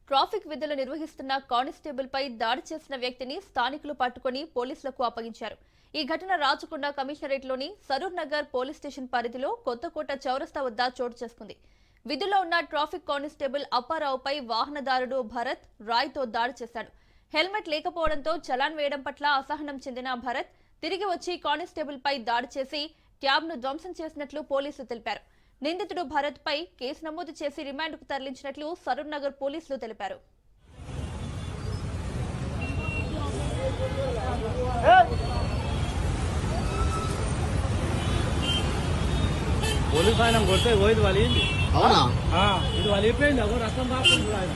Traffic విధులు నిర్వహిస్తున్న constable పై దాడి చేసిన వ్యక్తిని స్థానికులు పట్టుకుని పోలీసులకు అప్పగించారు. ఈ ఘటన రాచకొండ కమిషనరేట్లోని సరూర్ నగర్ పోలీస్ స్టేషన్ పరిధిలో కొత్తకోట చౌరస్తా వద్ద చోటు చేసుకుంది. విధుల్లో ఉన్న ట్రాఫిక్ కానిస్టేబుల్ అప్పారావుపై వాహనదారుడు భరత్ రాయ్తో దాడి చేశాడు. హెల్మెట్ లేకపోవడంతో చలాన్ వేయడం పట్ల అసహనం చెందిన భరత్ తిరిగి వచ్చి కానిస్టేబుల్ పై దాడి చేసి ట్యాబ్ను ధ్వంసం చేసినట్లు పోలీసులు తెలిపారు. నిందితుడు భరత్ పై కేసు నమోదు చేసి రిమాండ్కు తరలించినట్లు సరూర్ నగర్ పోలీసులు తెలిపారు. పోలీస్ ఆయన కొడితే పోయింది వాళ్ళు ఏంటి అవునా ఇది వాళ్ళు అయిపోయింది అప్పుడు రక్తం కాకుండా ఆయన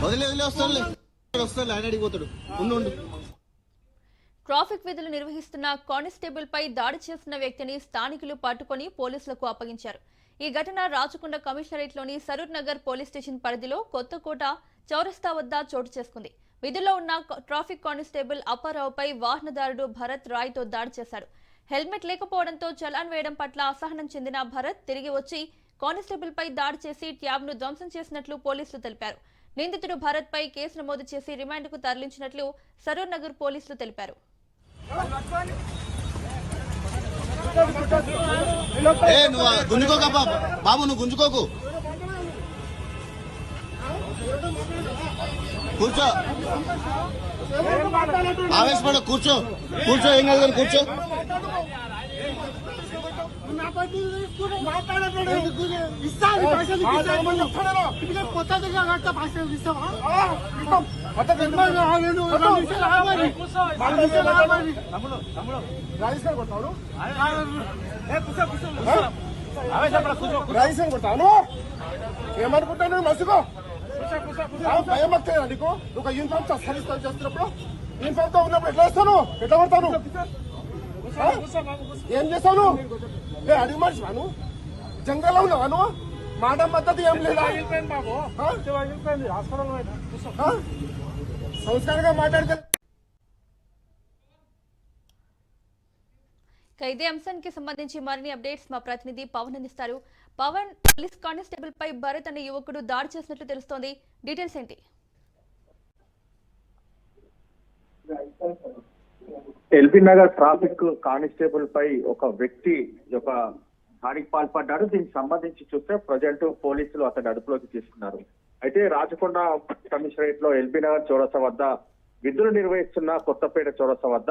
వదిలే వస్తాడు ఆయన అడిగిపోతాడు ఉండు. ట్రాఫిక్ విధులు నిర్వహిస్తున్న కానిస్టేబుల్ పై దాడి చేసిన వ్యక్తిని స్థానికులు పట్టుకుని పోలీసులకు అప్పగించారు. ఈ ఘటన రాచకొండ కమిషనరేట్లోని సరూర్ నగర్ పోలీస్ స్టేషన్ పరిధిలో కొత్తకోట చౌరస్తా వద్ద చోటు చేసుకుంది. విధుల్లో ఉన్న ట్రాఫిక్ కానిస్టేబుల్ అప్పారావుపై వాహనదారుడు భరత్ రాయ్తో దాడి చేశాడు. హెల్మెట్ లేకపోవడంతో చలాన్ వేయడం పట్ల అసహనం చెందిన భరత్ తిరిగి వచ్చి కానిస్టేబుల్ పై దాడి చేసి ట్యాబ్ను ధ్వంసం చేసినట్లు పోలీసులు తెలిపారు. నిందితుడు భరత్ పై కేసు నమోదు చేసి రిమాండ్కు తరలించినట్లు సరూర్ నగర్ పోలీసులు తెలిపారు. గుంజుకోక బాబు, నువ్వు గుంజుకోకు, కూర్చో, ఆవేశపడ, కూర్చో, ఏం కాదు కానీ కూర్చో. రైస్ కొట్టాను ఏమనుకుంటాను మసుకో భయం వస్తాయా నీకు? ఒక యూనిఫామ్ చేస్తున్నప్పుడు యూనిఫామ్ తో ఉన్నప్పుడు ఎట్లా వేస్తాను, ఎట్లా కొడతాను, ఏం చేస్తాను? అడిగి మనిషి వాను జంగల్లో ఉన్నావాను, మాట మద్దతు ఏం లేదా? సంస్కారంగా మాట్లాడితే ఇదే అంశానికి సంబంధించి మరిన్ని అప్డేట్స్ మా ప్రతినిధి పవన్ అందిస్తారు. పవన్, పోలీస్ కానిస్టేబుల్ పై భరత్ అనే యువకుడు దాడి చేసినట్లు తెలుస్తోంది. డీటెయిల్స్ ఏంటి? ఎల్బీ నగర్ ట్రాఫిక్ కానిస్టేబుల్ పై ఒక వ్యక్తి ఒక దాడికి పాల్పడ్డాడు. దీనికి సంబంధించి చూస్తే ప్రజెంట్ పోలీసులు అతని అదుపులోకి తీసుకున్నారు. అయితే రాచకొండ కమిషనరేట్ లో ఎల్బీ నగర్ చౌరస్తా వద్ద విధులు నిర్వహిస్తున్న కొత్తపేట చౌరస్తా వద్ద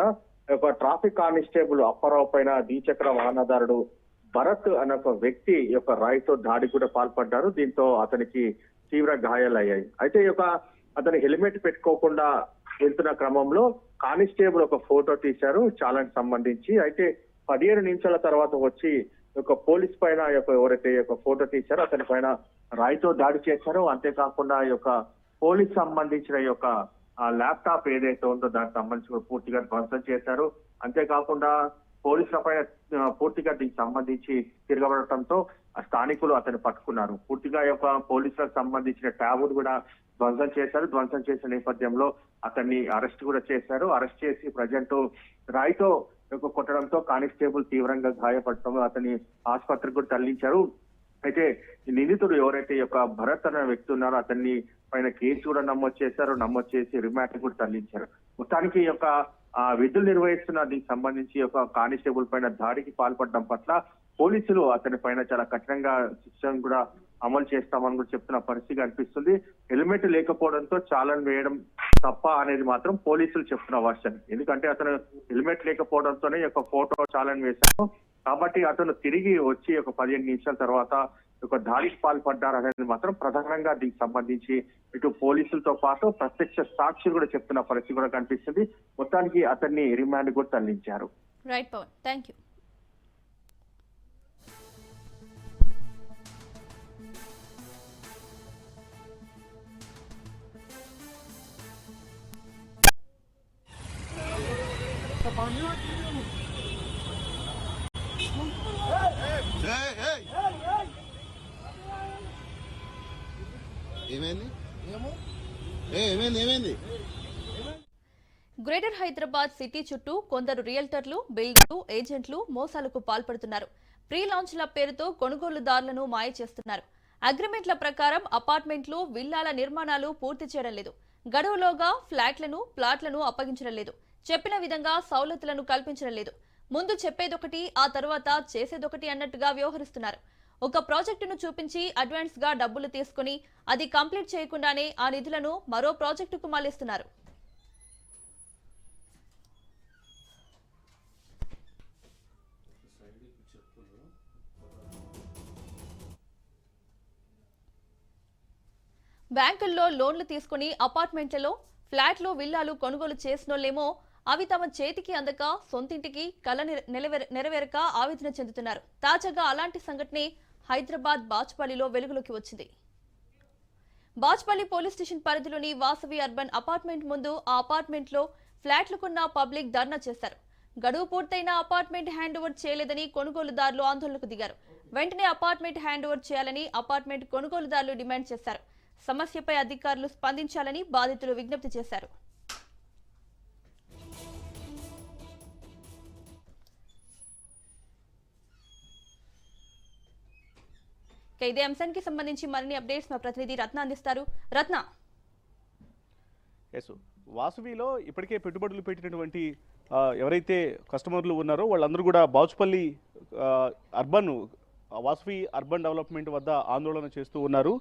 ఒక ట్రాఫిక్ కానిస్టేబుల్ అప్పారావు పైన ద్విచక్ర వాహనదారుడు భరత్ అనే ఒక వ్యక్తి యొక్క రాయితో దాడి కూడా పాల్పడ్డారు. దీంతో అతనికి తీవ్ర గాయాలయ్యాయి. అయితే అతను హెల్మెట్ పెట్టుకోకుండా వెళ్తున్న క్రమంలో కానిస్టేబుల్ ఒక ఫోటో తీశారు చాలాకి సంబంధించి. అయితే 15 నిమిషాల తర్వాత వచ్చి ఒక పోలీస్ పైన ఎవరైతే ఫోటో తీశారో అతని పైన రాయితో దాడి చేశారు. అంతేకాకుండా పోలీస్ సంబంధించిన ల్యాప్టాప్ ఏదైతే ఉందో దానికి సంబంధించి పూర్తిగా ధ్వంసం చేశారు. అంతేకాకుండా పోలీసుల పైన పూర్తిగా దీనికి సంబంధించి తిరగబడటంతో స్థానికులు అతన్ని పట్టుకున్నారు. పూర్తిగా పోలీసులకు సంబంధించిన ట్యాబును కూడా ధ్వంసం చేశారు. ధ్వంసం చేసిన నేపథ్యంలో అతన్ని అరెస్ట్ కూడా చేశారు. అరెస్ట్ చేసి ప్రజెంట్ రాయితో కొట్టడంతో కానిస్టేబుల్ తీవ్రంగా గాయపడటంలో అతన్ని ఆసుపత్రికి కూడా తరలించారు. అయితే నిందితుడు ఎవరైతే భరత్ అనే వ్యక్తి ఉన్నారో అతన్ని పైన కేసు కూడా నమోదు చేశారు. నమోదు చేసి రిమాండ్ కూడా తరలించారు. మొత్తానికి విధులు నిర్వహిస్తున్న దీనికి సంబంధించి కానిస్టేబుల్ పైన దాడికి పాల్పడడం పట్ల పోలీసులు అతని పైన చాలా కఠినంగా శిక్షను కూడా అమలు చేస్తామని కూడా చెప్తున్న పరిస్థితి అనిపిస్తుంది. హెల్మెట్ లేకపోవడంతో చాలన్ వేయడం తప్ప అనేది మాత్రం పోలీసులు చెప్తున్న వర్షన్. ఎందుకంటే అతను హెల్మెట్ లేకపోవడంతోనే ఫోటో చాలన్ వేశారు. కాబట్టి అతను తిరిగి వచ్చి 15 నిమిషాల తర్వాత దాడికి పాల్పడ్డారు అనేది మాత్రం ప్రధానంగా దీనికి సంబంధించి ఇటు పోలీసులతో పాటు ప్రత్యక్ష సాక్షులు కూడా చెప్తున్న పరిస్థితి కూడా కనిపిస్తుంది. మొత్తానికి అతన్ని రిమాండ్ కూడా తరలించారు. Right Pavan, thank you. ఏమైంది? గ్రేటర్ హైదరాబాద్ సిటీ చుట్టూ కొందరు రియల్టర్లు, బిల్డర్లు, ఏజెంట్లు మోసాలకు పాల్పడుతున్నారు. ప్రీ లాంచ్ల పేరుతో కొనుగోలుదారులను మాయ చేస్తున్నారు. అగ్రిమెంట్ల ప్రకారం అపార్ట్మెంట్లు, విల్లాల నిర్మాణాలు పూర్తి చేయడం లేదు. గడువులోగా ఫ్లాట్లను, ప్లాట్లను అప్పగించడం లేదు. చెప్పిన విధంగా సౌలతులను కల్పించడం లేదు. ముందు చెప్పేదొకటి, ఆ తర్వాత చేసేదొకటి అన్నట్టుగా వ్యవహరిస్తున్నారు. ఒక ప్రాజెక్టును చూపించి అడ్వాన్స్ గా డబ్బులు తీసుకుని అది కంప్లీట్ చేయకుండానే ఆ నిధులను మరో ప్రాజెక్టుకు మళ్లిస్తున్నారు. బ్యాంకుల్లో లోన్లు తీసుకుని అపార్ట్మెంట్లలో ఫ్లాట్లు, విల్లాలు కొనుగోలు చేసినోళ్లేమో అవి తమ చేతికి అందక సొంతింటికి కల నెరవేరక ఆవేదన చెందుతున్నారు. తాజాగా అలాంటి సంఘటనే హైదరాబాద్ బాచ్పల్లిలో వెలుగులోకి వచ్చింది. బాచ్పల్లి పోలీస్ స్టేషన్ పరిధిలోని వాసవి అర్బన్ అపార్ట్మెంట్ ముందు ఆ అపార్ట్మెంట్లో ఫ్లాట్లుకున్న పబ్లిక్ ధర్నా చేశారు. గడువు పూర్తయిన అపార్ట్మెంట్ హ్యాండ్ ఓవర్ చేయలేదని కొనుగోలుదారులు ఆందోళనకు దిగారు. వెంటనే అపార్ట్మెంట్ హ్యాండ్ ఓవర్ చేయాలని అపార్ట్మెంట్ కొనుగోలుదారులు డిమాండ్ చేశారు. సమస్యపై అధికారులు స్పందించాలని బాధితులు విజ్ఞప్తి చేశారు. ఇదే అంశానికి సంబంధించి మరిన్ని అప్డేట్స్ మా ప్రతినిధి రత్న అందిస్తారు. రత్న, వాసవిలో ఇప్పటికే పెట్టుబడులు పెట్టినటువంటి ఎవరైతే కస్టమర్లు ఉన్నారో వాళ్ళందరూ కూడా బాచుపల్లి వాసవి అర్బన్ డెవలప్మెంట్ వద్ద ఆందోళన చేస్తూ ఉన్నారు.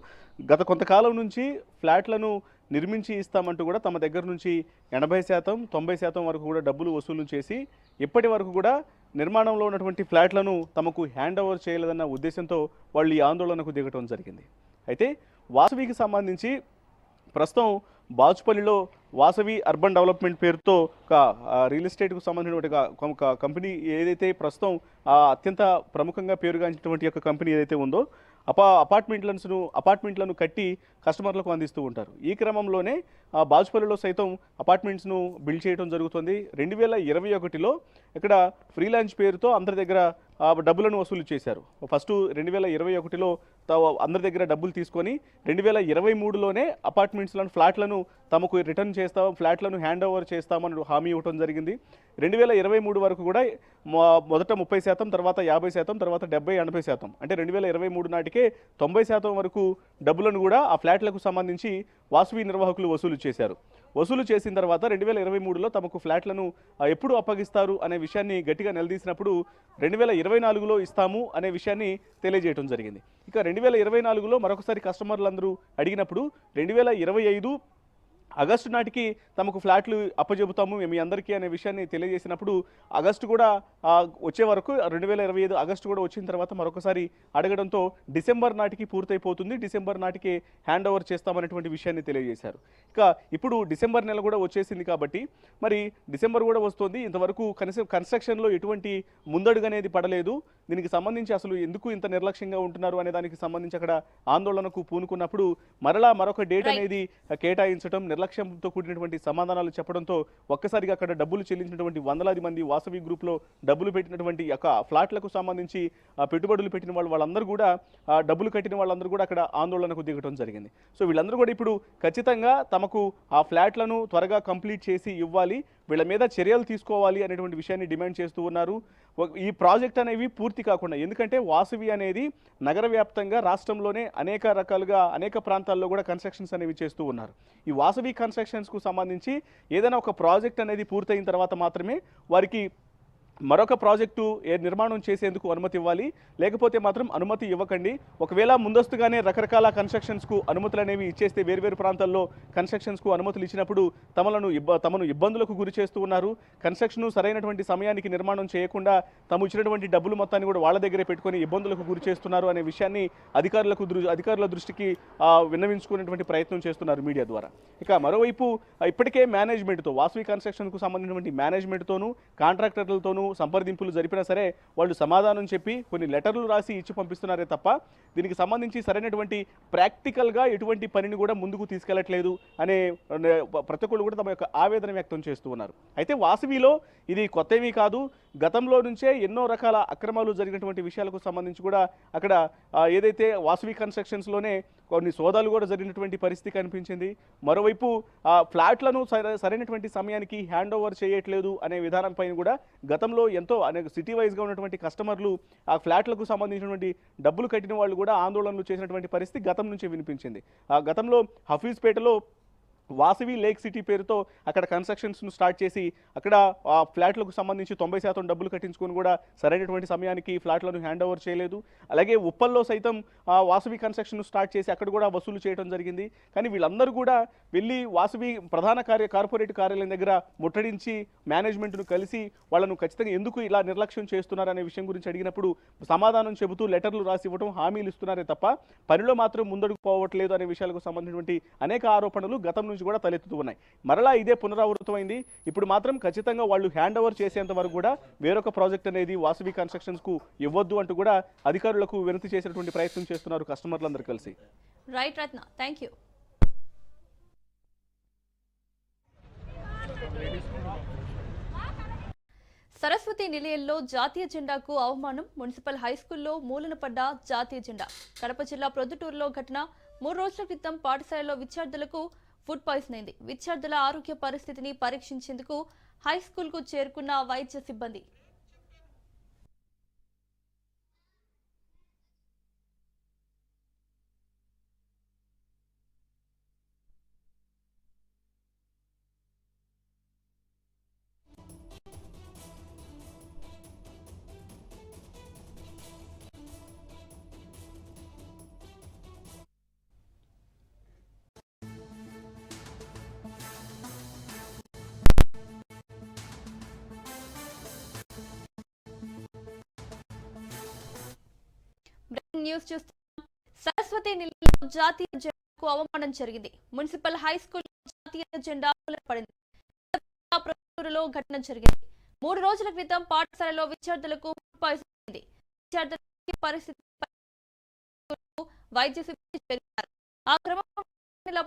గత కొంతకాలం నుంచి ఫ్లాట్లను నిర్మించి ఇస్తామంటూ కూడా తమ దగ్గర నుంచి 80%, 90% వరకు కూడా డబ్బులు వసూలు చేసి ఇప్పటి వరకు కూడా నిర్మాణంలో ఉన్నటువంటి ఫ్లాట్లను తమకు హ్యాండ్ ఓవర్ చేయలేదన్న ఉద్దేశంతో వాళ్ళు ఈ ఆందోళనకు దిగటం జరిగింది. అయితే వాసవికి సంబంధించి ప్రస్తుతం బాచుపల్లిలో వాసవి అర్బన్ డెవలప్మెంట్ పేరుతో ఒక రియల్ ఎస్టేట్కు సంబంధించినటువంటి ఒక కంపెనీ ఏదైతే ప్రస్తుతం అత్యంత ప్రముఖంగా పేరుగాంచినటువంటి యొక్క కంపెనీ ఏదైతే ఉందో అపార్ట్మెంట్లను కట్టి కస్టమర్లకు అందిస్తూ ఉంటారు. ఈ క్రమంలోనే బాచుపల్లిలో సైతం అపార్ట్మెంట్స్ను బిల్డ్ చేయడం జరుగుతుంది. 2021లో ఇక్కడ ఫ్రీలాన్స్ పేరుతో అందరి దగ్గర డబ్బులను వసూలు చేశారు. ఫస్ట్ 2021లో అందరి దగ్గర డబ్బులు తీసుకొని 2023లోనే అపార్ట్మెంట్స్లను, ఫ్లాట్లను తమకు రిటర్న్ చేస్తాం, ఫ్లాట్లను హ్యాండ్ ఓవర్ చేస్తామని హామీ ఇవ్వడం జరిగింది. 2023 వరకు కూడా మొదట 30%, తర్వాత 50%, తర్వాత 70-80%, అంటే 2023 నాటికే 90% వరకు డబ్బులను కూడా ఆ ఫ్లాట్లకు సంబంధించి వాసవి నిర్వాహకులు వసూలు చేశారు. వసూలు చేసిన తర్వాత 2023లో తమకు ఫ్లాట్లను ఎప్పుడు అప్పగిస్తారు అనే విషయాన్ని గట్టిగా నిలదీసినప్పుడు 2024లో ఇస్తాము అనే విషయాన్ని తెలియజేయడం జరిగింది. ఇక 2024లో మరొకసారి కస్టమర్లందరూ అడిగినప్పుడు 2025 ఆగస్టు నాటికి తమకు ఫ్లాట్లు అప్పచెబుతాము మీ అందరికీ అనే విషయాన్ని తెలియజేసినప్పుడు ఆగస్టు కూడా వచ్చే వరకు 2025 ఆగస్టు కూడా వచ్చిన తర్వాత మరొకసారి అడగడంతో డిసెంబర్ నాటికి పూర్తయిపోతుంది, డిసెంబర్ నాటికి హ్యాండ్ ఓవర్ చేస్తామనేటువంటి విషయాన్ని తెలియజేశారు. ఇక ఇప్పుడు డిసెంబర్ నెల కూడా వచ్చేసింది కాబట్టి మరి డిసెంబర్ కూడా వస్తుంది, ఇంతవరకు కనీసం కన్స్ట్రక్షన్లో ఎటువంటి ముందడుగు అనేది పడలేదు. దీనికి సంబంధించి అసలు ఎందుకు ఇంత నిర్లక్ష్యంగా ఉంటున్నారు అనే దానికి సంబంధించి అక్కడ ఆందోళనకు పూనుకున్నప్పుడు మరొక డేట్ అనేది కేటాయించడం, నిర్లక్ష్యంతో కూడినటువంటి సమాధానాలు చెప్పడంతో ఒక్కసారిగా అక్కడ డబ్బులు చెల్లించినటువంటి వందలాది మంది వాసవి గ్రూప్లో డబ్బులు పెట్టినటువంటి ఫ్లాట్లకు సంబంధించి పెట్టుబడులు పెట్టిన వాళ్ళందరూ కూడా డబ్బులు కట్టిన వాళ్ళందరూ కూడా అక్కడ ఆందోళనకు దిగడం జరిగింది. సో వీళ్ళందరూ కూడా ఇప్పుడు ఖచ్చితంగా తమకు ఆ ఫ్లాట్లను త్వరగా కంప్లీట్ చేసి ఇవ్వాలి, వీళ్ళ మీద చర్యలు తీసుకోవాలి అనేటువంటి విషయాన్ని డిమాండ్ చేస్తూ ఉన్నారు. ఈ ప్రాజెక్ట్ అనేవి పూర్తి కాకుండా, ఎందుకంటే వాసవి అనేది నగర వ్యాప్తంగా రాష్ట్రంలోనే అనేక ప్రాంతాల్లో కూడా కన్స్ట్రక్షన్స్ అనేవి చేస్తూ ఉన్నారు. ఈ వాసవి కన్స్ట్రక్షన్స్కు సంబంధించి ఏదైనా ఒక ప్రాజెక్ట్ అనేది పూర్తయిన తర్వాత మాత్రమే వారికి మరొక ప్రాజెక్టు నిర్మాణం చేసేందుకు అనుమతి ఇవ్వాలి, లేకపోతే మాత్రం అనుమతి ఇవ్వకండి. ఒకవేళ ముందస్తుగానే రకరకాల కన్స్ట్రక్షన్స్కు అనుమతులు అనేవి ఇచ్చేస్తే, వేరువేరు ప్రాంతాల్లో కన్స్ట్రక్షన్స్కు అనుమతులు ఇచ్చినప్పుడు తమను ఇబ్బందులకు గురి చేస్తూ ఉన్నారు. కన్స్ట్రక్షన్ సరైనటువంటి సమయానికి నిర్మాణం చేయకుండా తాము ఇచ్చినటువంటి డబ్బులు మొత్తాన్ని కూడా వాళ్ళ దగ్గరే పెట్టుకొని ఇబ్బందులకు గురి చేస్తున్నారు అనే విషయాన్ని అధికారుల దృష్టికి విన్నవించుకునేటువంటి ప్రయత్నం చేస్తున్నారు మీడియా ద్వారా. ఇక మరోవైపు ఇప్పటికే మేనేజ్మెంట్తో, వాసవి కన్స్ట్రక్షన్కు సంబంధించినటువంటి మేనేజ్మెంట్తోనూ కాంట్రాక్టర్లతోనూ సంప్రదింపులు జరిపినా సరే వాళ్ళు సమాధానం చెప్పి కొన్ని లెటర్లు రాసి ఇచ్చి పంపిస్తున్నారే తప్ప దీనికి సంబంధించి సరైనటువంటి ప్రాక్టికల్గా ఎటువంటి పనిని కూడా ముందుకు తీసుకెళ్లట్లేదు అనే ప్రతి ఒక్కళ్ళు కూడా తమ యొక్క ఆవేదన వ్యక్తం చేస్తూ ఉన్నారు. అయితే వాసవిలో ఇది కొత్తవి కాదు, గతంలో నుంచే ఎన్నో రకాల అక్రమాలు జరిగినటువంటి విషయాలకు సంబంధించి కూడా అక్కడ ఏదైతే వాసవి కన్స్ట్రక్షన్స్లోనే కొన్ని సోదాలు కూడా జరిగినటువంటి పరిస్థితి కనిపించింది. మరోవైపు ఫ్లాట్లను సరైనటువంటి సమయానికి హ్యాండ్ ఓవర్ చేయట్లేదు అనే విధానంపై కూడా గతంలో ఎంతో అనేక సిటీ వైజ్గా ఉన్నటువంటి కస్టమర్లు ఆ ఫ్లాట్లకు సంబంధించినటువంటి డబ్బులు కట్టిన వాళ్ళు కూడా ఆందోళనలు చేసినటువంటి పరిస్థితి గతం నుంచే వినిపించింది. ఆ గతంలో హఫీజ్పేటలో వాసవి లేక్ సిటీ పేరుతో అక్కడ కన్స్ట్రక్షన్స్ను స్టార్ట్ చేసి అక్కడ ఆ ఫ్లాట్లకు సంబంధించి 90% డబ్బులు కట్టించుకొని కూడా సరైనటువంటి సమయానికి ఫ్లాట్లను హ్యాండ్ ఓవర్ చేయలేదు. అలాగే ఉప్పల్లో సైతం వాసవి కన్స్ట్రక్షన్ స్టార్ట్ చేసి అక్కడ కూడా వసూలు చేయడం జరిగింది. కానీ వీళ్ళందరూ కూడా వెళ్ళి వాసవి ప్రధాన కార్పొరేట్ కార్యాలయం దగ్గర ముట్టడించి మేనేజ్మెంట్ను కలిసి వాళ్ళను ఖచ్చితంగా ఎందుకు ఇలా నిర్లక్ష్యం చేస్తున్నారనే విషయం గురించి అడిగినప్పుడు సమాధానం చెబుతూ లెటర్లు రాసి ఇవ్వడం, హామీలు ఇస్తున్నారే తప్ప పనిలో మాత్రం ముందడుగు పోవట్లేదు అనే విషయాలకు సంబంధించినటువంటి అనేక ఆరోపణలు గతం నుంచి కూడా తలెత్తుతూ ఉన్నాయి. మరలా ఇదే పునరావృతమైంది. ఇప్పుడు మాత్రం ఖచ్చితంగా వాళ్ళు హ్యాండ్ ఓవర్ చేసేంత వరకు కూడా వేరొక ప్రాజెక్ట్ అనేది వాసవి కన్స్ట్రక్షన్స్ కు ఇవ్వద్దు అంటూ కూడా అధికారులకు వినతి చేసేటువంటి ప్రయత్నం చేస్తున్నారు కస్టమర్లందరూ కలిసి. Right Ratna, thank you. Saraswati నిలయంలో జాతీయ జెండాకు అవమానం, మున్సిపల్ హైస్కూల్లో మూలన పడ్డ జాతీయ జెండా. కడప జిల్లా ప్రొద్దుటూరులో ఘటన. 3 రోజుల క్రితం పాఠశాలలో విద్యార్థులకు ఫుడ్ పాయిజన్ అయింది. విద్యార్థుల ఆరోగ్య పరిస్థితిని పరీక్షించేందుకు హైస్కూల్కు చేరుకున్న వైద్య సిబ్బంది. న్యూస్ చూస్తున్నాం. సరస్వతి నిలయంలో జాతీయ జెండాకు అవమానం జరిగింది. మున్సిపల్ హై స్కూల్ జాతీయ జెండా పడింది. ప్రొద్దుటూరులో ఘటన జరిగింది. 3 రోజుల క్రితం పాఠశాలలో విద్యార్థులకు ఫుడ్ పాయిజన్ అయింది. విద్యార్థుల పరిస్థితి వైద్య సిబ్బంది చేరుకున్నారు. ఆ క్రమంలో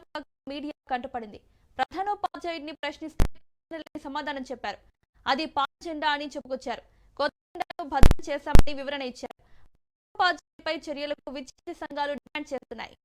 మీడియా కంటపడింది. ప్రధానోపాధ్యాయుడిని ప్రశ్నిస్తే సమాధానం చెప్పారు. అది పాత జెండా అని చెప్పుకొచ్చారు. కొత్త జెండాను భద్రం చేశామని వివరణ ఇచ్చారు. ఉపాధ్యాయులపై చర్యలకు విద్యార్థి సంఘాలు డిమాండ్ చేస్తున్నాయి.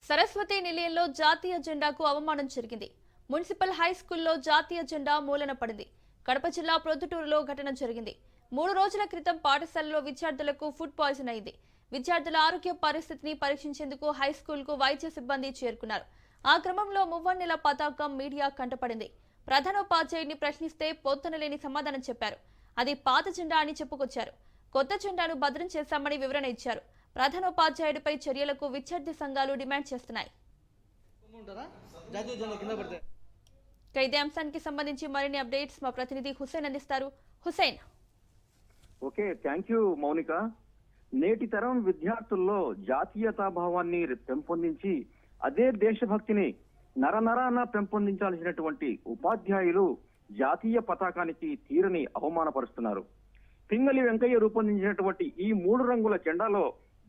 సరస్వతి నిలయంలో జాతీయ జెండాకు అవమానం జరిగింది. మున్సిపల్ హై స్కూల్లో జాతీయ జెండా మూలన పడింది. కడప జిల్లా ప్రొద్దుటూరులో ఘటన జరిగింది. 3 రోజుల క్రితం పాఠశాలలో విద్యార్థులకు ఫుడ్ పాయిజన్ అయింది. విద్యార్థుల ఆరోగ్య పరిస్థితిని పరీక్షించేందుకు హై స్కూల్కు వైద్య సిబ్బంది చేరుకున్నారు. ఆ క్రమంలో మువ్వన్నెల పతాకం మీడియా కంటపడింది. ప్రధానోపాధ్యాయుడిని ప్రశ్నిస్తే పొంతనలేని సమాధానం చెప్పారు. అది పాత జెండా అని చెప్పుకొచ్చారు. కొత్త జెండాను భద్రం చేశామని వివరణ ఇచ్చారు. ప్రధానోపాధ్యాయుడిపై చర్యలకు విద్యార్థి సంఘాలు డిమాండ్ చేస్తున్నాయి. ఇదే అంశానికి సంబంధించి మరిన్ని అప్డేట్స్ మా ప్రతినిధి హుసేన్ అందిస్తారు. Hussain. Okay, thank you Mounika. నేటి తరం విద్యార్థుల్లో జాతీయతా భావాన్ని పెంపొందించి అదే దేశభక్తిని నరనరాన పెంపొందించాల్సినటువంటి ఉపాధ్యాయులు జాతీయ పతాకానికి తీరని అవమానపరుస్తున్నారు. పింగళి వెంకయ్య రూపొందించినటువంటి ఈ 3 రంగుల జెండాలో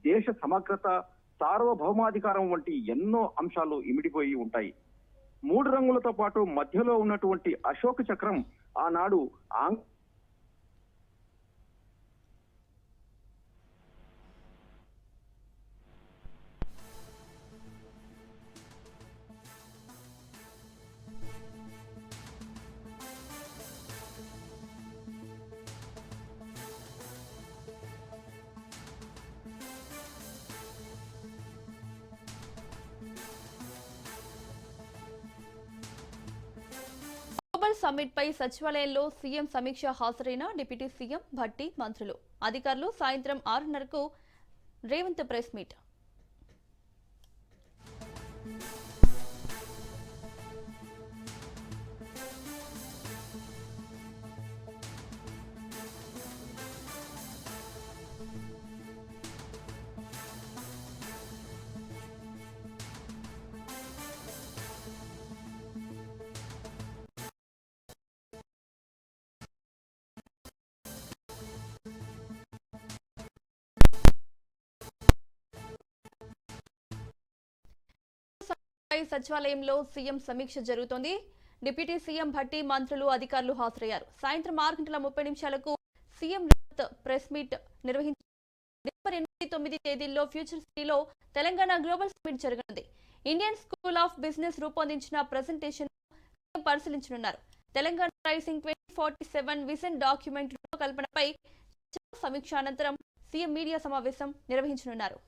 దేశ సమగ్రత, సార్వభౌమాధికారం వంటి ఎన్నో అంశాలు ఇమిడిపోయి ఉంటాయి. 3 రంగులతో పాటు మధ్యలో ఉన్నటువంటి అశోక చక్రం ఆనాడు సమ్మిట్ పై సచివాలయంలో సీఎం సమీక్ష హాజరైన డిప్యూటీ సీఎం భట్టి, మంత్రులు, అధికారులు. సాయంత్రం 6:30కు రేవంత్ ప్రెస్ మీట్. సచివాలయంలో సీఎం సమీక్ష జరుగుతోంది. డిప్యూటీ సీఎం భట్టి, మంత్రులు, అధికారులు హాజరయ్యారు. సాయంత్రం 6:30 సీఎం ప్రెస్ మీట్ నిర్వహించారు. డిసెంబర్ 8, 9 తేదీల్లో ఫ్యూచర్ సిటీలో తెలంగాణ గ్లోబల్ సమ్మిట్ జరగనుంది. ఇండియన్ స్కూల్ ఆఫ్ బిజినెస్ రూపొందించిన ప్రెజెంటేషన్ పరిశీలించనున్నారు. తెలంగాణ రైసింగ్ 2047 విజన్ డాక్యుమెంట్ రూపకల్పనపై సమీక్ష అనంతరం సీఎం మీడియా సమావేశం నిర్వహించనున్నారు.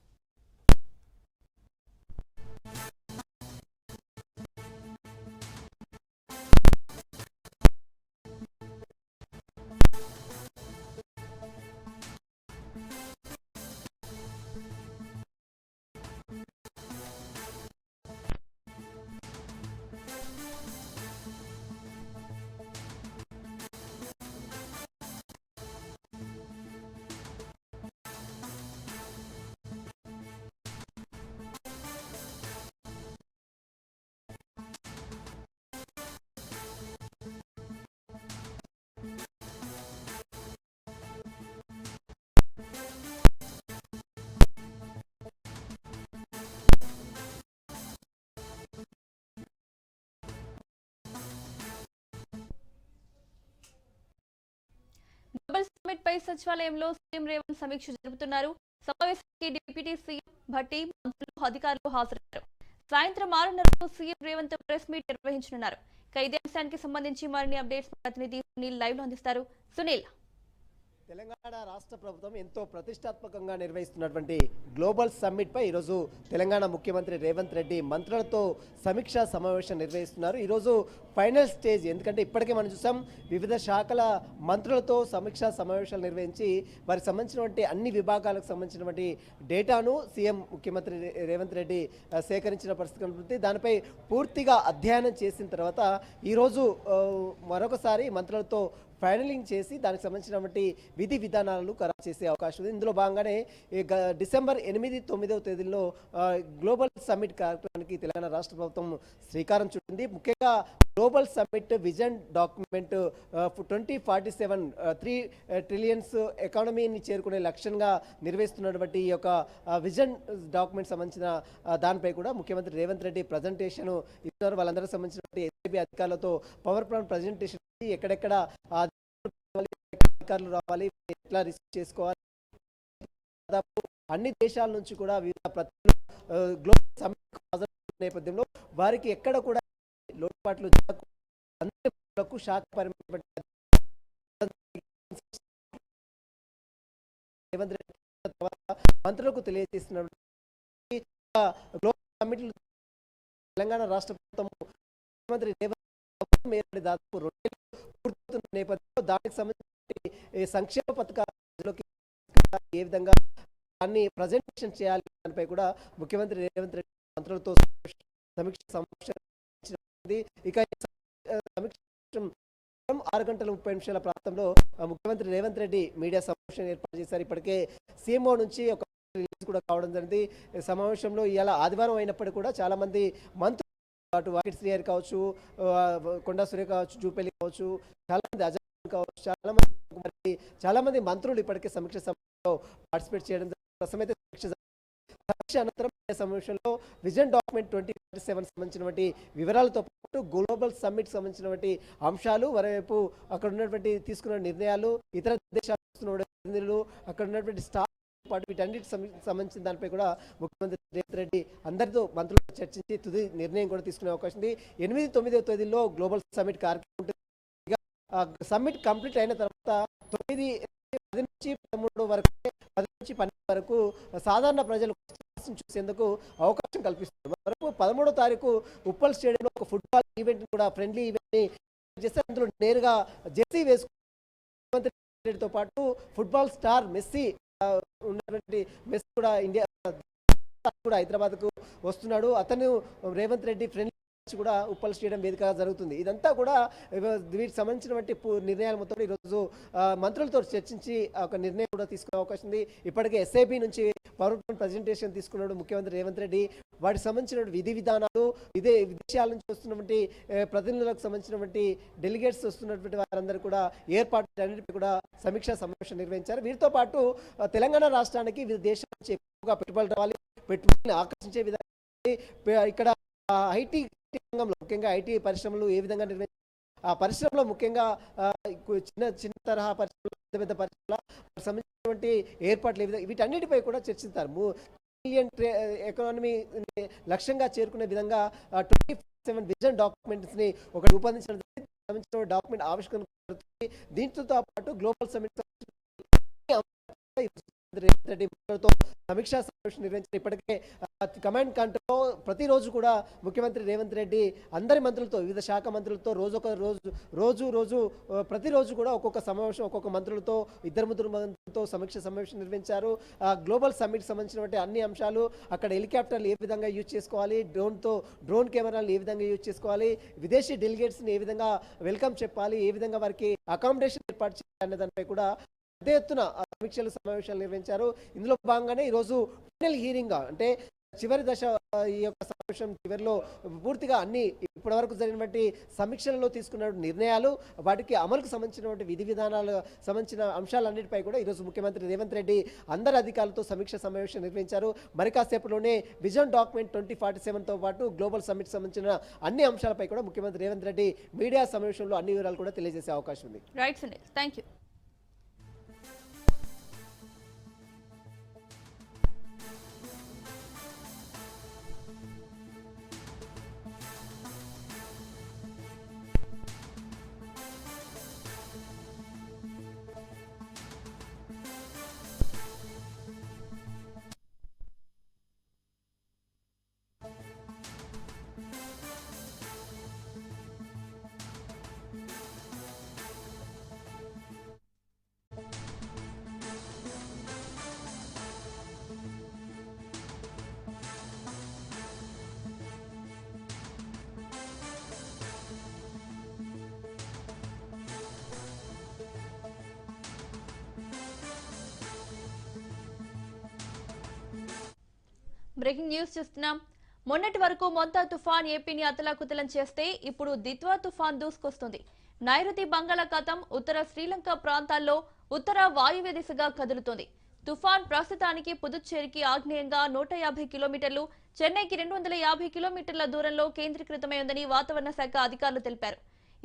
గ్లోబల్ సమ్మిట్ పై సచివాలయంలో సీఎం రేవంత్ సమీక్ష జరుపుతున్నారు. సమావేశానికి డిప్యూటీ సీఎం భట్టి, మంత్రులు, అధికారులు హాజరయ్యారు. సాయంత్రం 6:30 సీఎం రేవంత్ ప్రెస్ మీట్ నిర్వహించనున్నారు. ఇదే అంశానికి సంబంధించి మరిన్ని అప్డేట్స్ ప్రతినిధి సునీల్ లైవ్ లో అందిస్తారు. సునీల్, తెలంగాణ రాష్ట్ర ప్రభుత్వం ఎంతో ప్రతిష్టాత్మకంగా నిర్వహిస్తున్నటువంటి గ్లోబల్ సమ్మిట్ పై ఈరోజు తెలంగాణ ముఖ్యమంత్రి రేవంత్ రెడ్డి మంత్రులతో సమీక్షా సమావేశం నిర్వహిస్తున్నారు. ఈరోజు ఫైనల్ స్టేజ్, ఎందుకంటే ఇప్పటికే మనం చూసాం వివిధ శాఖల మంత్రులతో సమీక్షా సమావేశాలు నిర్వహించి వారికి సంబంధించినటువంటి అన్ని విభాగాలకు సంబంధించినటువంటి డేటాను సీఎం ముఖ్యమంత్రి రేవంత్ రెడ్డి సేకరించిన పరిస్థితి కనబడుతుంది. దానిపై పూర్తిగా అధ్యయనం చేసిన తర్వాత ఈరోజు మరొకసారి మంత్రులతో ఫైనలింగ్ చేసి దానికి సంబంధించినటువంటి విధి విధానాలను ఖరారు చేసే అవకాశం ఉంది. ఇందులో భాగంగానే డిసెంబర్ 8, 9 తేదీల్లో గ్లోబల్ సమ్మిట్ కార్యక్రమానికి తెలంగాణ రాష్ట్ర ప్రభుత్వం శ్రీకారం చుట్టింది. ముఖ్యంగా global summit vision document 2047 3 trillions ఎకానమీని చేరుకునే లక్ష్యంగా నిర్వహిస్తున్నటువంటి ఈ యొక్క విజన్ డాక్యుమెంట్ సంబంధించిన దానిపై కూడా ముఖ్యమంత్రి రేవంత్ రెడ్డి ప్రజెంటేషన్ ఇస్తున్నారు. వాళ్ళందరికీ సంబంధించినటువంటి ఎస్ఐబి అధికారులతో పవర్ ప్లాంట్ ప్రజెంటేషన్ ఎక్కడెక్కడ అధికారులు రావాలి, ఎట్లా రిసీవ్ చేసుకోవాలి, దాదాపు అన్ని దేశాల నుంచి కూడా వివిధ గ్లోబల్ సమ్మిట్ నేపథ్యంలో వారికి ఎక్కడ కూడా లోటుపాట్లు అందరికీ శాఖ మంత్రులకు తెలియజేస్తున్న గ్లోబల్ సమ్మిట్ తెలంగాణ రాష్ట్ర ప్రభుత్వం ముఖ్యమంత్రి రేవంత్ దాదాపు 2 పూర్తవుతున్న నేపథ్యంలో దానికి సంబంధించి సంక్షేమ పథకాలకి ఏ విధంగా దాన్ని ప్రజెంటేషన్ చేయాలి దానిపై కూడా ముఖ్యమంత్రి రేవంత్ రెడ్డి మంత్రులతో సమీక్ష సమావేశం. ఇక సమీక్ష 6:30 ప్రాంతంలో ముఖ్యమంత్రి రేవంత్ రెడ్డి మీడియా సమావేశం ఏర్పాటు చేశారు. ఇప్పటికే సీఎంఓ నుంచి ఒక రిలీజ్ కూడా కావడం జరిగింది. సమావేశంలో ఇవాళ ఆదివారం అయినప్పటికీ కూడా చాలా మంది మంత్రులు అటు వాకిట్ శ్రీహరి కావచ్చు, కొండా సూర్య కావచ్చు, జూపల్లి కావచ్చు, చాలా మంది అజయ్ కావచ్చు, చాలా మంది మంత్రులు ఇప్పటికే సమీక్ష సమావేశంలో పార్టిసిపేట్ చేయడం ప్రస్తుతమైతే సమీక్ష అనంతరం సమావేశంలో విజన్ డాక్యుమెంట్ 2047 సంబంధించినటువంటి వివరాలతో పాటు గ్లోబల్ సమ్మిట్ సంబంధించినటువంటి అంశాలు, మరోవైపు అక్కడ ఉన్నటువంటి తీసుకున్న నిర్ణయాలు, ఇతర దేశాలు అక్కడ ఉన్నటువంటి స్టాఫ్ పాటు వీటన్నిటికి సంబంధించిన దానిపై కూడా ముఖ్యమంత్రి రేవంత్ రెడ్డి అందరితో మంత్రులతో చర్చించి తుది నిర్ణయం కూడా తీసుకునే అవకాశం ఉంది. 8, 9 తేదీల్లో గ్లోబల్ సమ్మిట్ కార్యక్రమం ఉంటుంది. సమ్మిట్ కంప్లీట్ అయిన తర్వాత 9, 10 నుంచి 13 వరకు 10 నుంచి 12 వరకు సాధారణ ప్రజలు చూసేందుకు అవకాశం కల్పిస్తుంది. వరకు 13వ తారీఖు ఉప్పల్ స్టేడియంలో ఒక ఫుట్బాల్ ఈవెంట్ కూడా ఫ్రెండ్లీ ఈవెంట్ ని చేస్తే అందులో నేరుగా జెర్సీ వేసుకున్న రెడ్డితో పాటు ఫుట్బాల్ స్టార్ మెస్సీ ఉన్నటువంటి మెస్సీ కూడా ఇండియా కూడా హైదరాబాద్ కు వస్తున్నాడు. అతను రేవంత్ రెడ్డి ఫ్రెండ్లీ కూడా ఉప్పల్ స్టేడియం వేదికగా జరుగుతుంది. ఇదంతా కూడా వీటికి సంబంధించినటువంటి నిర్ణయాలు మొత్తం ఈరోజు మంత్రులతో చర్చించి ఒక నిర్ణయం కూడా తీసుకునే అవకాశం ఉంది. ఇప్పటికే ఎస్ఐబి నుంచి పవర్ పాయింట్ ప్రజెంటేషన్ తీసుకున్నాడు ముఖ్యమంత్రి రేవంత్ రెడ్డి. వాటికి సంబంధించిన విధి విధానాలు, విదేశాల నుంచి వస్తున్నటువంటి ప్రతినిధులకు సంబంధించినటువంటి డెలిగేట్స్ వస్తున్నటువంటి వారందరూ కూడా ఏర్పాటు కూడా సమీక్షా సమావేశం నిర్వహించారు. వీరితో పాటు తెలంగాణ రాష్ట్రానికి వివిధ దేశాల నుంచి ఎక్కువగా పెట్టుబడులు రావాలి, పెట్టుబడిని ఆకర్షించే విధంగా ఇక్కడ ఐటీ రంగంలో ముఖ్యంగా ఐటీ పరిశ్రమలు ఏ విధంగా ఆ పరిశ్రమలో ముఖ్యంగా చిన్న చిన్న తరహా పరిశ్రమలు, పెద్ద పెద్ద పరిశ్రమల సంబంధించినటువంటి ఏర్పాట్లు వీటన్నిటిపై కూడా చర్చిస్తారు. మిలియన్ ఎకానమీ లక్ష్యంగా చేరుకునే విధంగా 24/7 విజన్ డాక్యుమెంట్స్ ని ఒకటి రూపొందించడం సంబంధించిన డాక్యుమెంట్ ఆవిష్కరణ. దీంతో పాటు గ్లోబల్ సమిట్ రేవంత్ రెడ్డి సమీక్షా సమావేశం నిర్వహించారు. ఇప్పటికే కమాండ్ కంట్రోల్ ప్రతిరోజు కూడా ముఖ్యమంత్రి రేవంత్ రెడ్డి అందరి మంత్రులతో, వివిధ శాఖ మంత్రులతో రోజు ప్రతిరోజు కూడా ఒక్కొక్క సమావేశం ఒక్కొక్క మంత్రులతో, ఇద్దరు ముగ్గురు మంత్రులతో సమీక్ష సమావేశం నిర్వహించారు. గ్లోబల్ సమ్మిట్ సంబంధించినటువంటి అన్ని అంశాలు, అక్కడ హెలికాప్టర్లు ఏ విధంగా యూజ్ చేసుకోవాలి, డ్రోన్ కెమెరాలు ఏ విధంగా యూజ్ చేసుకోవాలి, విదేశీ డెలిగేట్స్ని ఏ విధంగా వెల్కమ్ చెప్పాలి, ఏ విధంగా వారికి అకామిడేషన్ ఏర్పాటు చేయాలనే దానిపై కూడా పెద్ద ఎత్తున సమీక్షలు సమావేశాలు నిర్వహించారు. ఇందులో భాగంగానే ఈరోజు ఫైనల్ హీరింగ్ అంటే చివరి దశ ఈ యొక్క సమావేశం చివరిలో పూర్తిగా అన్ని ఇప్పటి వరకు జరిగినటువంటి సమీక్షలలో తీసుకున్న నిర్ణయాలు, వాటికి అమలుకు సంబంధించినటువంటి విధి విధానాలు సంబంధించిన అంశాలన్నిటిపై కూడా ఈరోజు ముఖ్యమంత్రి రేవంత్ రెడ్డి అందరి అధికారులతో సమీక్ష సమావేశం నిర్వహించారు. మరి కాసేపులోనే విజన్ డాక్యుమెంట్ 2047తో పాటు గ్లోబల్ సమ్మిట్ సంబంధించిన అన్ని అంశాలపై కూడా ముఖ్యమంత్రి రేవంత్ రెడ్డి మీడియా సమావేశంలో అన్ని వివరాలు కూడా తెలియజేసే అవకాశం ఉంది. Right Sunil, thank you. Breaking news చూస్తున్నాం. మొన్నటి వరకు మొంతా తుఫాన్ ఏపీని అతలాకుతలం చేస్తే ఇప్పుడు దిత్వా తుఫాన్ దూసుకొస్తుంది. నైరుతి బంగాళాఖాతం ఉత్తర శ్రీలంక ప్రాంతాల్లో ఉత్తర వాయువ్య దిశగా కదులుతోంది. తుఫాన్ ప్రస్తుతానికి పుదుచ్చేరికి ఆగ్నేయంగా 150 కిలోమీటర్లు, చెన్నైకి 250 కిలోమీటర్ల దూరంలో కేంద్రీకృతమై ఉందని వాతావరణ శాఖ అధికారులు తెలిపారు.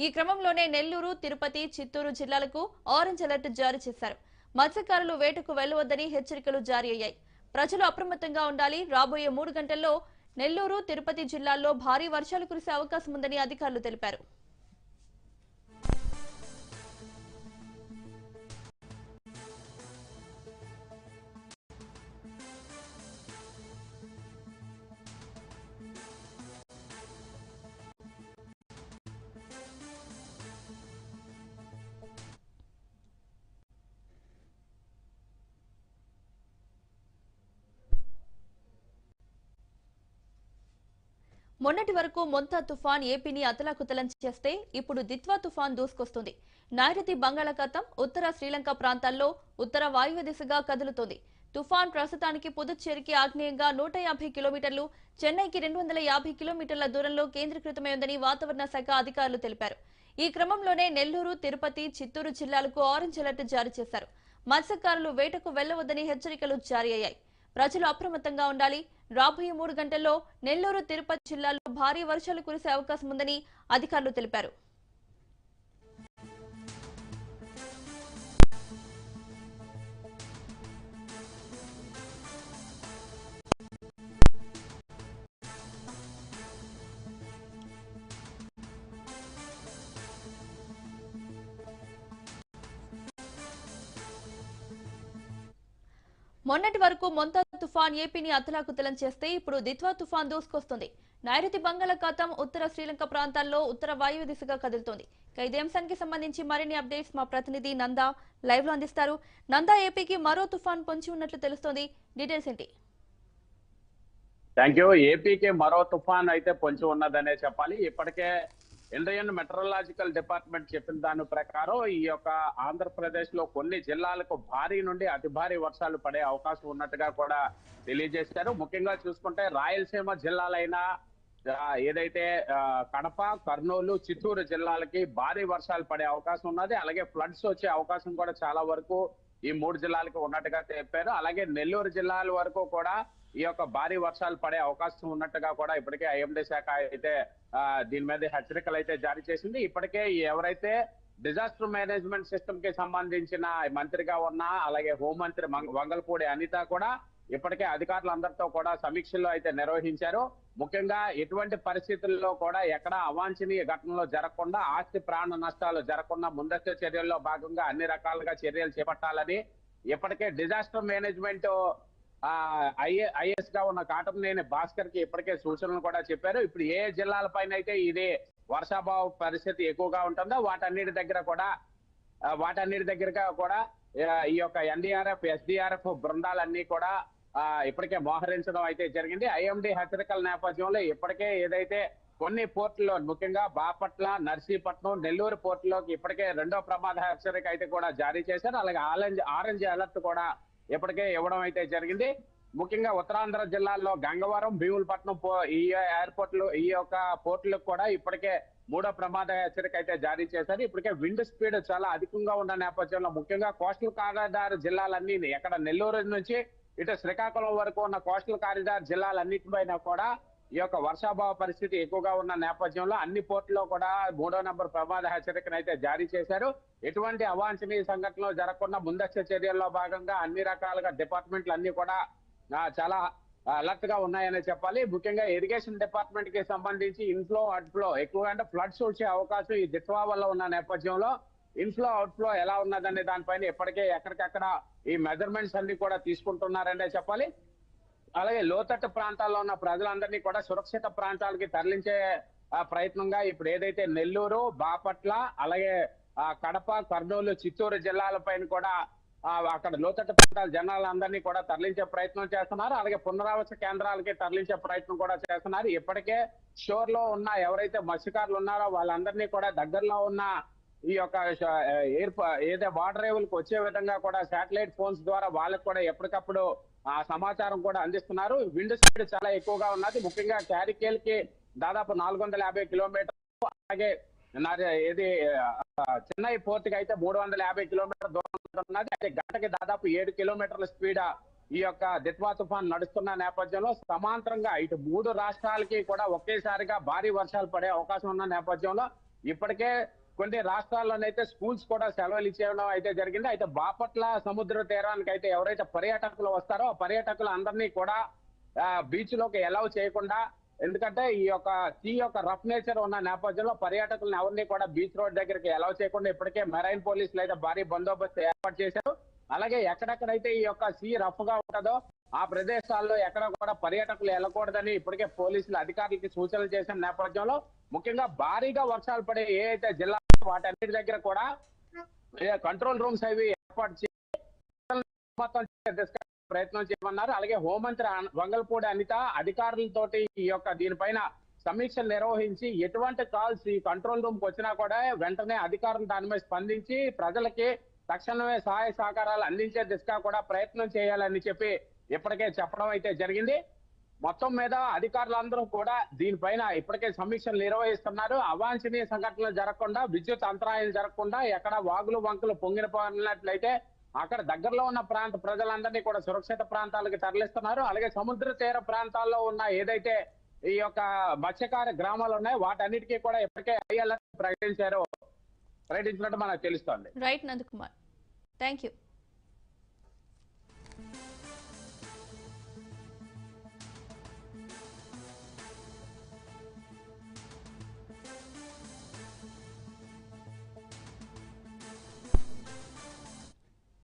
ఈ క్రమంలోనే నెల్లూరు, తిరుపతి, చిత్తూరు జిల్లాలకు ఆరెంజ్ అలర్ట్ జారీ చేశారు. మత్స్యకారులు వేటకు వెళ్లవద్దని హెచ్చరికలు జారీ అయ్యాయి. ప్రజలు అప్రమత్తంగా ఉండాలి. రాబోయే 3 గంటల్లో నెల్లూరు, తిరుపతి జిల్లాల్లో భారీ వర్షాలు కురిసే అవకాశం ఉందని అధికారులు తెలిపారు. మొన్నటి వరకు మొంతా తుఫాన్ ఏపీని అతలాకుతలం చేస్తే ఇప్పుడు దిత్వా తుఫాన్ దూసుకొస్తుంది. నైరుతి బంగాళాఖాతం ఉత్తర శ్రీలంక ప్రాంతాల్లో ఉత్తర వాయువ్య దిశగా కదులుతోంది. తుఫాన్ ప్రస్తుతానికి పుదుచ్చేరికి ఆగ్నేయంగా 150 కిలోమీటర్లు, చెన్నైకి 250 కిలోమీటర్ల దూరంలో కేంద్రీకృతమై ఉందని వాతావరణ శాఖ అధికారులు తెలిపారు. ఈ క్రమంలోనే నెల్లూరు, తిరుపతి, చిత్తూరు జిల్లాలకు ఆరెంజ్ అలర్ట్ జారీ చేశారు. మత్స్యకారులు వేటకు వెళ్లవద్దని హెచ్చరికలు జారీ అయ్యాయి. ప్రజలు అప్రమత్తంగా ఉండాలి. రాబోయే 3 గంటల్లో నెల్లూరు, తిరుపతి జిల్లాల్లో భారీ వర్షాలు కురిసే అవకాశం ఉందని అధికారులు తెలిపారు. మొన్నటి వరకు మొంతా తుఫాన్ ఏపీని అతలాకుతలం చేస్తే ఇప్పుడు దిత్వా తుఫాన్ దూసుకొస్తుంది. నైరుతి బంగాళాఖాతం ఉత్తర శ్రీలంక ప్రాంతాల్లో ఉత్తర వాయువ్య దిశగా కదులుతోంది. ఇదే అంశానికి సంబంధించి మరిన్ని అప్డేట్స్ మా ప్రతినిధి నందా లైవ్ లో అందిస్తారు. నందా, ఏపీకి మరో తుఫాన్ పొంచి ఉన్నట్లు తెలుస్తోంది, డీటెయిల్స్ ఏంటి? Thank you. ఏపీకి మరో తుఫాన్ అయితే పొంచి ఉన్నదనే చెప్పాలి. ఇప్పటికే ఇండియన్ మెట్రలాజికల్ డిపార్ట్మెంట్ చెప్పిన దాని ప్రకారం ఈ యొక్క ఆంధ్రప్రదేశ్ లో కొన్ని జిల్లాలకు భారీ నుండి అతి భారీ వర్షాలు పడే అవకాశం ఉన్నట్టుగా కూడా తెలియజేశారు. ముఖ్యంగా చూసుకుంటే రాయలసీమ జిల్లాలైన ఏదైతే కడప, కర్నూలు, చిత్తూరు జిల్లాలకి భారీ వర్షాలు పడే అవకాశం ఉన్నది. అలాగే ఫ్లడ్స్ వచ్చే అవకాశం కూడా చాలా వరకు ఈ 3 జిల్లాలకు ఉన్నట్టుగా చెప్పారు. అలాగే నెల్లూరు జిల్లాల వరకు కూడా ఈ యొక్క భారీ వర్షాలు పడే అవకాశం ఉన్నట్టుగా కూడా ఇప్పటికే ఐఎండీ శాఖ అయితే దీని మీద హెచ్చరికలు అయితే జారీ చేసింది. ఇప్పటికే ఎవరైతే డిజాస్టర్ మేనేజ్మెంట్ సిస్టమ్ కి సంబంధించిన మంత్రిగా ఉన్న అలాగే హోంమంత్రి వంగల్పూడి అనిత కూడా ఇప్పటికే అధికారులందరితో కూడా సమీక్షల్లో అయితే నిర్వహించారు. ముఖ్యంగా ఎటువంటి పరిస్థితుల్లో కూడా ఎక్కడ అవాంఛనీయ ఘటనలు జరగకుండా, ఆస్తి ప్రాణ నష్టాలు జరగకుండా ముందస్తు చర్యల్లో భాగంగా అన్ని రకాలుగా చర్యలు చేపట్టాలని ఇప్పటికే డిజాస్టర్ మేనేజ్మెంట్ ఐఏఎస్ గా ఉన్న కాటమనేని భాస్కర్ కి ఇప్పటికే సూచనలు కూడా చెప్పారు. ఇప్పుడు ఏ జిల్లాలపైన అయితే ఇది వర్షాభావ పరిస్థితి ఎక్కువగా ఉంటుందో వాటన్నిటి దగ్గరగా కూడా ఈ యొక్క ఎన్డీఆర్ఎఫ్, ఎస్డీఆర్ఎఫ్ బృందాలన్నీ కూడా ఇప్పటికే మోహరించడం అయితే జరిగింది. ఐఎండీ హెచ్చరికల నేపథ్యంలో ఇప్పటికే ఏదైతే కొన్ని పోర్టుల్లో ముఖ్యంగా బాపట్ల, నర్సీపట్నం, నెల్లూరు పోర్టులోకి ఇప్పటికే 2వ ప్రమాద హెచ్చరిక అయితే కూడా జారీ చేశారు. అలాగే ఆరెంజ్ అలర్ట్ కూడా ఇప్పటికే ఇవ్వడం అయితే జరిగింది. ముఖ్యంగా ఉత్తరాంధ్ర జిల్లాల్లో గంగవరం, భీములపట్నం ఈ ఎయిర్పోర్ట్లు, ఈ యొక్క పోర్టులకు కూడా ఇప్పటికే 3వ ప్రమాద హెచ్చరిక అయితే జారీ చేశారు. ఇప్పటికే విండ్ స్పీడ్ చాలా అధికంగా ఉన్న నేపథ్యంలో ముఖ్యంగా కోస్టల్ కారిడార్ జిల్లాలన్నీ ఎక్కడ నెల్లూరు నుంచి ఇటు శ్రీకాకుళం వరకు ఉన్న కోస్టల్ కారిడార్ జిల్లాలన్నిటిపైన కూడా ఈ యొక్క వర్షాభావ పరిస్థితి ఎక్కువగా ఉన్న నేపథ్యంలో అన్ని పోర్టులో కూడా 3వ నంబర్ ప్రమాద హెచ్చరికను అయితే జారీ చేశారు. ఎటువంటి అవాంఛనీయ సంఘటనలు జరగకుండా ముందస్తు చర్యల్లో భాగంగా అన్ని రకాలుగా డిపార్ట్మెంట్లు అన్ని కూడా చాలా అలర్ట్ గా ఉన్నాయని చెప్పాలి. ముఖ్యంగా ఇరిగేషన్ డిపార్ట్మెంట్ కి సంబంధించి ఇన్ఫ్లో అవుట్ఫ్లో ఎక్కువగా అంటే ఫ్లడ్స్ వచ్చే అవకాశం ఈ దిత్వా వల్ల ఉన్న నేపథ్యంలో ఇన్ఫ్లో అవుట్ఫ్లో ఎలా ఉన్నదనే దానిపైన ఇప్పటికే ఎక్కడికక్కడ ఈ మెజర్మెంట్స్ అన్ని కూడా తీసుకుంటున్నారనే చెప్పాలి. అలాగే లోతట్టు ప్రాంతాల్లో ఉన్న ప్రజలందరినీ కూడా సురక్షిత ప్రాంతాలకి తరలించే ప్రయత్నంగా ఇప్పుడు ఏదైతే నెల్లూరు, బాపట్ల, అలాగే కడప, కర్నూలు, చిత్తూరు జిల్లాలపైన కూడా అక్కడ లోతట్టు ప్రాంతాల జనాలందరినీ కూడా తరలించే ప్రయత్నం చేస్తున్నారు. అలాగే పునరావాస కేంద్రాలకి తరలించే ప్రయత్నం కూడా చేస్తున్నారు. ఇప్పటికే షోర్ లో ఉన్న ఎవరైతే మత్స్యకారులు ఉన్నారో వాళ్ళందరినీ కూడా దగ్గరలో ఉన్న ఈ యొక్క ఏదో వాటర్ రేవులకు వచ్చే విధంగా కూడా శాటిలైట్ ఫోన్స్ ద్వారా వాళ్ళకు కూడా ఎప్పటికప్పుడు సమాచారం కూడా అందిస్తున్నారు. విండ్ స్పీడ్ చాలా ఎక్కువగా ఉన్నది. ముఖ్యంగా క్యారికేల్ కి దాదాపు 450 కిలోమీటర్లు, అలాగే ఇది చెన్నై పోర్ట్ కి అయితే 350 కిలోమీటర్ దూరం ఉన్నది. అయితే గంటకి దాదాపు 7 కిలోమీటర్ల స్పీడ్ ఈ యొక్క దిత్వా తుఫాన్ నడుస్తున్న నేపథ్యంలో సమాంతరంగా ఇటు 3 రాష్ట్రాలకి కూడా ఒకేసారిగా భారీ వర్షాలు పడే అవకాశం ఉన్న నేపథ్యంలో ఇప్పటికే కొన్ని రాష్ట్రాల్లోనైతే స్కూల్స్ కూడా సెలవులు ఇచ్చేయడం అయితే జరిగింది. అయితే బాపట్ల సముద్ర తీరానికి అయితే ఎవరైతే పర్యాటకులు వస్తారో ఆ పర్యాటకులు అందరినీ కూడా బీచ్ లోకి అలౌ చేయకుండా, ఎందుకంటే ఈ యొక్క సీ యొక్క రఫ్ నేచర్ ఉన్న నేపథ్యంలో పర్యాటకులను ఎవరిని కూడా బీచ్ రోడ్ దగ్గరికి అలౌ చేయకుండా ఇప్పటికే మెరైన్ పోలీసులు అయితే భారీ బందోబస్తు ఏర్పాటు చేశారు. అలాగే ఎక్కడెక్కడైతే ఈ యొక్క సీ రఫ్ గా ఉంటుందో ఆ ప్రదేశాల్లో ఎక్కడ కూడా పర్యాటకులు వెళ్ళకూడదని ఇప్పటికే పోలీసులు అధికారులకి సూచనలు చేసిన నేపథ్యంలో ముఖ్యంగా భారీగా వర్షాలు పడే ఏ అయితే జిల్లా వాటన్నిటి దగ్గర కూడా కంట్రోల్ రూమ్స్ అవి ఏర్పాటు చేసి ప్రయత్నం చేయమన్నారు. అలాగే హోంమంత్రి వంగల్పూడి అనిత అధికారులతోటి ఈ యొక్క దీనిపైన సమీక్షలు నిర్వహించి ఎటువంటి కాల్స్ ఈ కంట్రోల్ రూమ్ కి వచ్చినా కూడా వెంటనే అధికారులు దాని మీద స్పందించి ప్రజలకి తక్షణమే సహాయ సహకారాలు అందించే దిశగా కూడా ప్రయత్నం చేయాలని చెప్పి ఇప్పటికే చెప్పడం అయితే జరిగింది. మొత్తం మీద అధికారులందరూ కూడా దీనిపైన ఇప్పటికే సమీక్షలు నిర్వహిస్తున్నారు. అవాంఛనీయ సంఘటనలు జరగకుండా, విద్యుత్ అంతరాయం జరగకుండా, ఎక్కడ వాగులు వంకలు పొంగిన పోయినట్లయితే అక్కడ దగ్గరలో ఉన్న ప్రాంత ప్రజలందరినీ కూడా సురక్షిత ప్రాంతాలకు తరలిస్తున్నారు. అలాగే సముద్ర తీర ప్రాంతాల్లో ఉన్న ఏదైతే ఈ యొక్క మత్స్యకార గ్రామాలు ఉన్నాయో వాటన్నిటికీ కూడా ఇప్పటికే హై అలర్ట్ ప్రకటించినట్టు మనకు తెలుస్తోంది. Right Nandakumar, thank you.